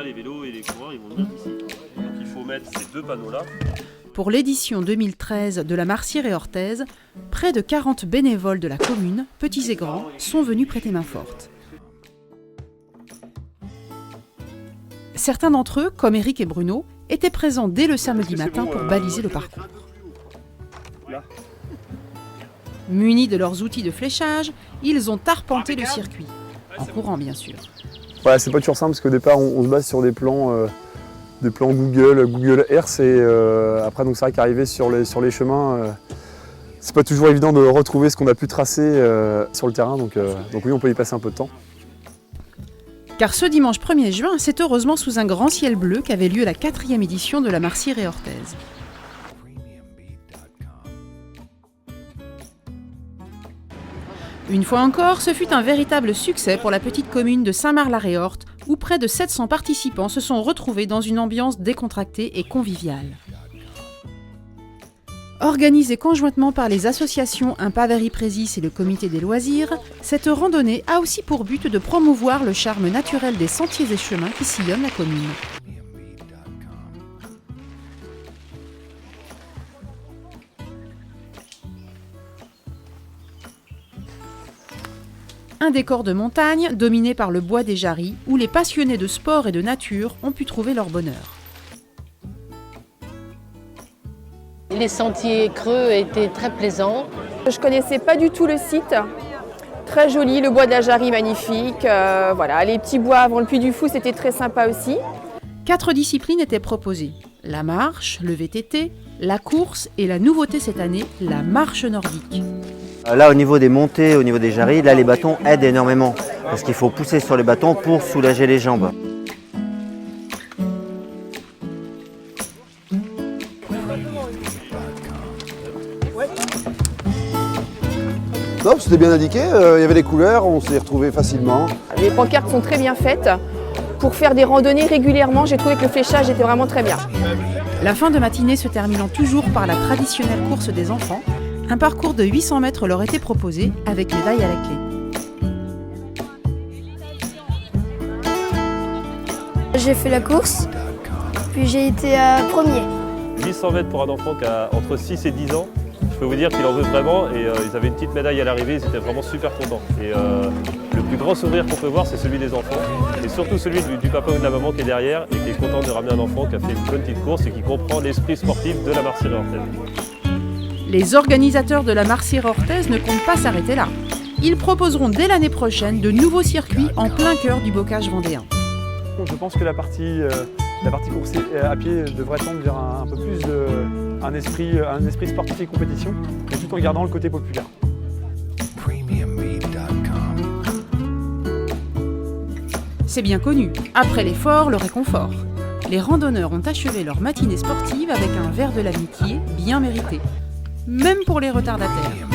les vélos et les coureurs, ils vont venir ici. Donc il faut mettre ces deux panneaux-là. Pour l'édition 2013 de la Marsière et Orthez, près de 40 bénévoles de la commune, petits et grands, sont venus prêter main forte. Certains d'entre eux, comme Eric et Bruno, étaient présents dès le samedi matin pour baliser le parcours. Munis de leurs outils de fléchage, ils ont arpenté le circuit, en courant bien sûr. Voilà, c'est pas toujours simple parce qu'au départ on se base sur des plans Google Earth et après donc c'est vrai qu'arriver sur les chemins, c'est pas toujours évident de retrouver ce qu'on a pu tracer sur le terrain, donc oui, on peut y passer un peu de temps. Car ce dimanche 1er juin, c'est heureusement sous un grand ciel bleu qu'avait lieu la 4e édition de la Marsière et Orthez. Une fois encore, ce fut un véritable succès pour la petite commune de Saint-Mard-la-Réorthe, où près de 700 participants se sont retrouvés dans une ambiance décontractée et conviviale. Organisée conjointement par les associations Impavari Présis et le Comité des loisirs, cette randonnée a aussi pour but de promouvoir le charme naturel des sentiers et chemins qui sillonnent la commune. Un décor de montagne dominé par le bois des Jarries, où les passionnés de sport et de nature ont pu trouver leur bonheur. Les sentiers creux étaient très plaisants. Je ne connaissais pas du tout le site. Très joli, le bois de la Jarrie magnifique. Voilà, les petits bois avant le Puy du Fou, c'était très sympa aussi. 4 disciplines étaient proposées. La marche, le VTT, la course et la nouveauté cette année, la marche nordique. Là, au niveau des montées, au niveau des jarries, là, les bâtons aident énormément parce qu'il faut pousser sur les bâtons pour soulager les jambes. Non, c'était bien indiqué, il y avait les couleurs, on s'y retrouvait facilement. Les pancartes sont très bien faites. Pour faire des randonnées régulièrement, j'ai trouvé que le fléchage était vraiment très bien. La fin de matinée se terminant toujours par la traditionnelle course des enfants, un parcours de 800 mètres leur était proposé avec médaille à la clé. J'ai fait la course, puis j'ai été premier. 800 mètres pour un enfant qui a entre 6 et 10 ans. Je peux vous dire qu'il en veut vraiment et ils avaient une petite médaille à l'arrivée, ils étaient vraiment super contents. Et le plus grand sourire qu'on peut voir, c'est celui des enfants et surtout celui du papa ou de la maman qui est derrière et qui est content de ramener un enfant qui a fait une bonne petite course et qui comprend l'esprit sportif de la Marsière et Orthez. Les organisateurs de la Marsière et Orthez ne comptent pas s'arrêter là. Ils proposeront dès l'année prochaine de nouveaux circuits en plein cœur du bocage vendéen. Je pense que la partie course à pied devrait tendre vers un peu plus un esprit sportif et compétition, mais tout en gardant le côté populaire. C'est bien connu, après l'effort, le réconfort. Les randonneurs ont achevé leur matinée sportive avec un verre de l'amitié bien mérité, même pour les retardataires.